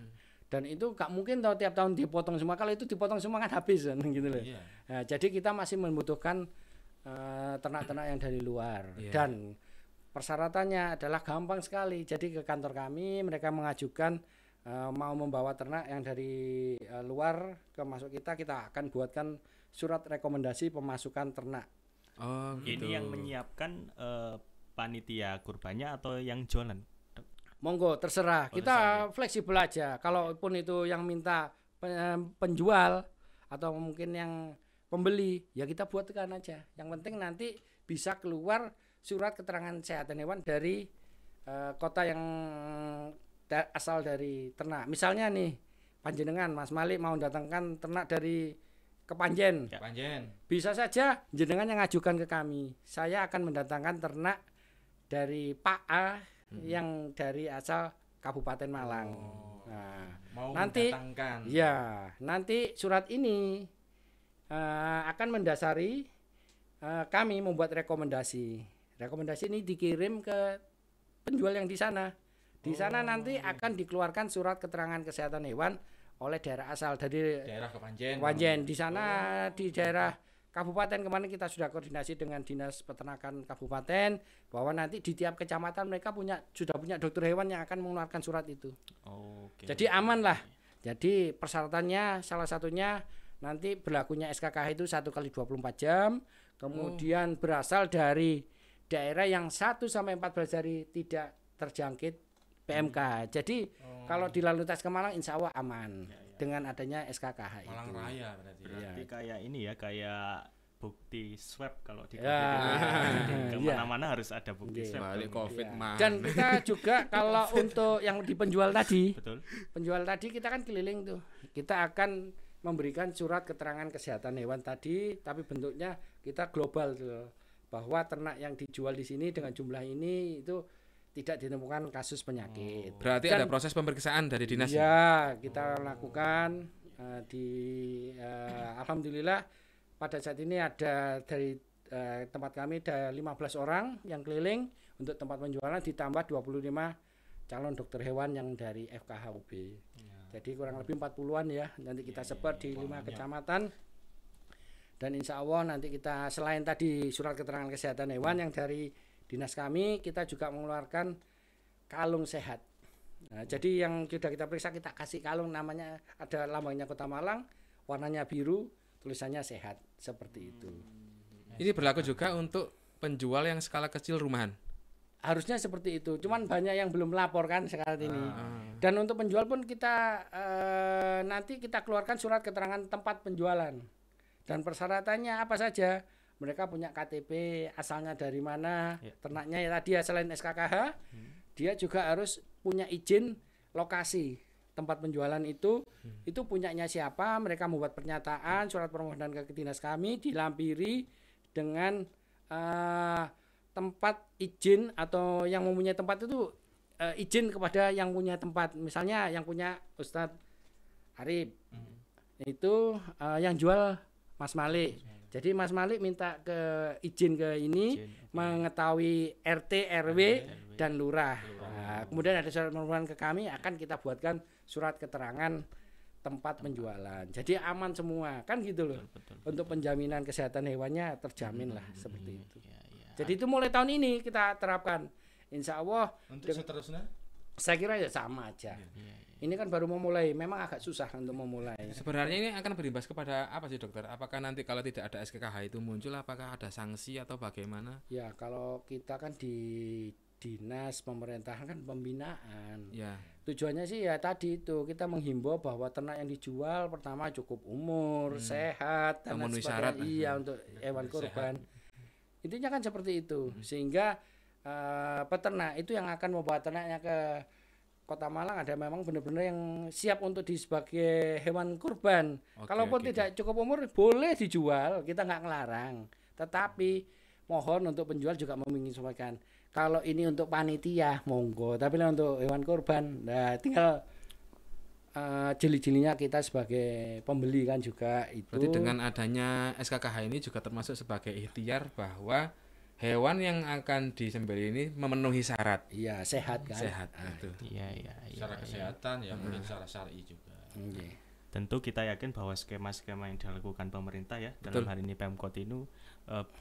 B: Dan itu gak mungkin tau tiap tahun dipotong semua. Kalau itu dipotong semua kan habis kan gitu loh.
D: Iya.
B: Nah, jadi kita masih membutuhkan ternak-ternak yang dari luar.
C: Iya.
B: Dan persyaratannya adalah gampang sekali. Jadi ke kantor kami mereka mengajukan mau membawa ternak yang dari luar ke masuk kita akan buatkan surat rekomendasi pemasukan ternak.
C: oh gitu.
A: Ini yang menyiapkan panitia kurbannya atau yang jualan?
B: Monggo terserah.
A: Oh,
B: Kita
A: terserah,
B: fleksibel aja. Kalaupun itu yang minta penjual atau mungkin yang pembeli, ya kita buatkan aja. Yang penting nanti bisa keluar surat keterangan kesehatan hewan dari kota yang asal dari ternak. Misalnya nih, panjenengan Mas Malik mau datangkan ternak dari Kepanjen.
A: Ya.
D: Panjen.
B: Bisa saja jenengan yang ngajukan ke kami. Saya akan mendatangkan ternak dari Pak A yang dari asal Kabupaten Malang. Nah,
D: Mau
B: Nanti-
D: mendatangkan.
B: ya, nanti surat ini akan mendasari kami membuat rekomendasi. Rekomendasi ini dikirim ke penjual yang di sana. Di sana nanti akan dikeluarkan surat keterangan kesehatan hewan oleh daerah asal dari
D: Daerah Kepanjen.
B: Kepanjen. Di sana di daerah kabupaten kemarin kita sudah koordinasi dengan Dinas Peternakan Kabupaten bahwa nanti di tiap kecamatan mereka sudah punya dokter hewan yang akan mengeluarkan surat itu.
A: Oke.
B: Jadi aman lah. Jadi persyaratannya salah satunya nanti berlakunya SKKH itu 1 kali 24 jam, kemudian berasal dari daerah yang 1 sampai 14 hari tidak terjangkit PMK. Jadi kalau di lalu lintas ke Malang insya Allah aman dengan adanya SKKH
D: Malang
B: itu.
D: Raya berarti.
A: Berarti kayak ini ya, kayak bukti swab kalau di
B: Ya.
A: COVID itu.
B: Iya.
A: Kemana-mana harus ada bukti
B: Iya.
A: swab.
C: Balik Covid
B: Ya.
C: mah.
B: Dan kita juga kalau untuk yang di penjual tadi,
A: Betul.
B: penjual tadi kita kan keliling tuh. Kita akan memberikan surat keterangan kesehatan hewan tadi, tapi bentuknya kita global tuh. Bahwa ternak yang dijual di sini dengan jumlah ini itu tidak ditemukan kasus penyakit.
C: Berarti
B: Dan-
C: ada proses pemeriksaan dari dinas.
B: Ya, kita lakukan alhamdulillah pada saat ini ada dari tempat kami ada 15 orang yang keliling untuk tempat penjualan ditambah 25 calon dokter hewan yang dari FKHUB. Jadi kurang lebih 40-an ya. Nanti kita sebar di 5 kecamatan. Dan insya Allah nanti kita selain tadi surat keterangan kesehatan hewan yang dari dinas kami, kita juga mengeluarkan kalung sehat. Nah, jadi yang sudah kita periksa kita kasih kalung namanya ada lambangnya Kota Malang, warnanya biru, tulisannya sehat seperti itu.
C: Ini berlaku juga untuk penjual yang skala kecil rumahan.
B: Harusnya seperti itu. Cuman banyak yang belum melaporkan sekarang ini.
C: Ah.
B: Dan untuk penjual pun kita nanti kita keluarkan surat keterangan tempat penjualan. Dan persyaratannya apa saja? Mereka punya KTP, asalnya dari mana,
A: Ya.
B: ternaknya ya tadi ya selain SKKH, dia juga harus punya izin lokasi tempat penjualan itu punyanya siapa, mereka membuat pernyataan, surat permohonan ke dinas kami dilampiri dengan tempat izin atau yang mempunyai tempat itu izin kepada yang punya tempat. Misalnya yang punya Ustadz Arif itu yang jual Mas Malik. Jadi Mas Malik minta izin ke ini mengetahui RT, RW dan lurah. Nah, kemudian ada surat permohonan ke kami, akan kita buatkan surat keterangan tempat penjualan. Jadi aman semua, kan gitu loh.
A: Betul.
B: Untuk penjaminan kesehatan hewannya terjamin lah seperti itu. Jadi itu mulai tahun ini kita terapkan. Insya Allah
D: Untuk seterusnya
B: saya kira ya sama aja. Ini kan baru memulai, memang agak susah untuk memulai.
C: Sebenarnya ini akan berimbas kepada apa sih dokter? Apakah nanti kalau tidak ada SKKH itu muncul, apakah ada sanksi atau bagaimana?
B: Ya kalau kita kan di dinas pemerintahan kan pembinaan.
C: Ya.
B: Tujuannya sih ya tadi itu kita menghimbau bahwa ternak yang dijual pertama cukup umur, sehat, dan
C: Memenuhi
B: sebagainya.
C: syarat.
B: Iya untuk hewan kurban. Intinya kan seperti itu. Sehingga peternak itu yang akan membawa ternaknya ke Kota Malang ada memang benar-benar yang siap untuk sebagai hewan kurban. Kalaupun tidak cukup umur boleh dijual, kita nggak ngelarang. Tetapi mohon untuk penjual juga menyesuaikan. Kalau ini untuk panitia monggo, tapi untuk hewan kurban, nah tinggal jeli-jelinya kita sebagai pembeli kan juga itu.
C: Berarti dengan adanya SKKH ini juga termasuk sebagai ikhtiar bahwa hewan yang akan disembelih ini memenuhi syarat.
B: Iya, sehat kan.
C: Sehat itu.
A: Iya.
D: secara kesehatan ya mungkin secara syar'i juga.
A: Tentu kita yakin bahwa skema-skema yang dilakukan pemerintah ya dalam hal ini Pemkot ini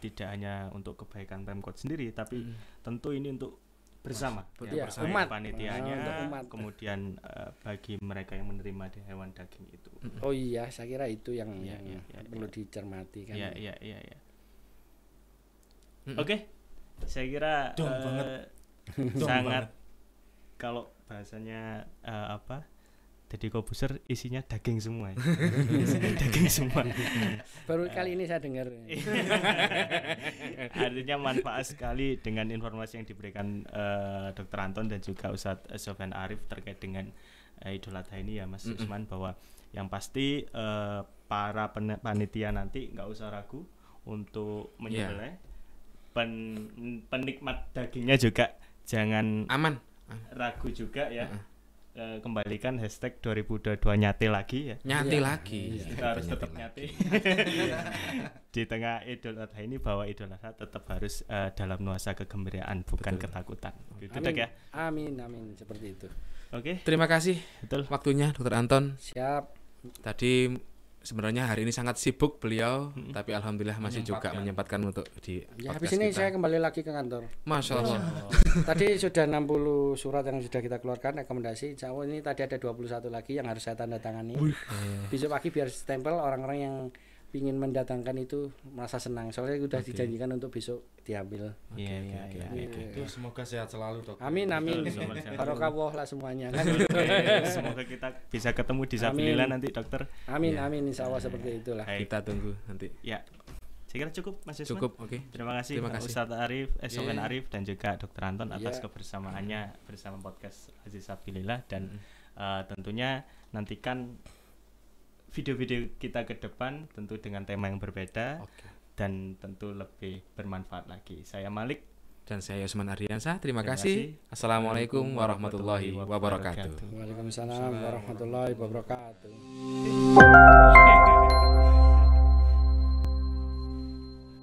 A: tidak hanya untuk kebaikan Pemkot sendiri, tapi tentu ini untuk bersama,
B: ya,
A: bersama
B: umat.
A: panitianya,
B: Untuk umat.
A: kemudian bagi mereka yang menerima di hewan daging itu.
B: Oh iya, saya kira itu yang
A: Iya,
B: perlu dicermati kan.
A: Iya. Oke, saya kira sangat kalau bahasanya Deddy Kobuser isinya daging semua. Isinya daging semua.
B: Baru kali ini saya dengar.
A: Artinya manfaat sekali dengan informasi yang diberikan Dr. Anton dan juga Ustadz Sofyan Arif terkait dengan Idul Adha ini ya Mas Usman, bahwa yang pasti para panitia nanti nggak usah ragu untuk menyembelih. Penikmat dagingnya juga jangan
C: Aman.
A: ragu juga ya. Kembalikan hashtag 2022 nyate lagi ya.
C: Nyati lagi.
A: Kita harus tetap nyate. Di tengah Idul Adha ini, bahwa Idul Adha tetap harus dalam nuansa kegembiraan, bukan ketakutan. Gitu
B: Amin.
A: ya.
B: Amin seperti itu.
A: Oke.
C: Terima kasih
A: Betul.
C: waktunya Dr. Anton.
B: Siap.
C: Tadi sebenarnya hari ini sangat sibuk beliau, tapi alhamdulillah masih juga menyempatkan untuk di
B: Ya,
C: podcast
B: habis ini
C: kita.
B: saya kembali lagi ke kantor.
C: Masya Allah.
B: Tadi sudah 60 surat yang sudah kita keluarkan rekomendasi. Insya Allah ini tadi ada 21 lagi yang harus saya tanda tangani. Besok pagi biar stempel orang-orang yang ingin mendatangkan itu merasa senang. Soalnya sudah dijanjikan untuk besok diambil.
A: Iya.
D: Itu semoga sehat selalu dok.
B: Amin.
A: Semoga-
B: Barokah lah semuanya kan.
A: Semoga kita bisa ketemu di Sabilillah nanti dokter.
B: Amin. Insya Allah seperti itulah.
A: Baik.
C: Kita tunggu nanti.
A: Ya. Saya kira cukup Mas Yusman.
C: Cukup, oke.
A: Terima kasih,
C: Terima kasih.
A: Ustadz Arif, Sofyan Arif dan juga Dr. Anton atas
B: Iya.
A: kebersamaannya bersama podcast Aziz Sabilillah, dan tentunya nantikan video-video kita ke depan tentu dengan tema yang berbeda dan tentu lebih bermanfaat lagi. Saya Malik
C: Dan saya Yusman Ardiansyah. Terima
A: Terima
C: kasih.
A: kasih.
C: Assalamualaikum warahmatullahi wabarakatuh.
B: Waalaikumsalam warahmatullahi wabarakatuh.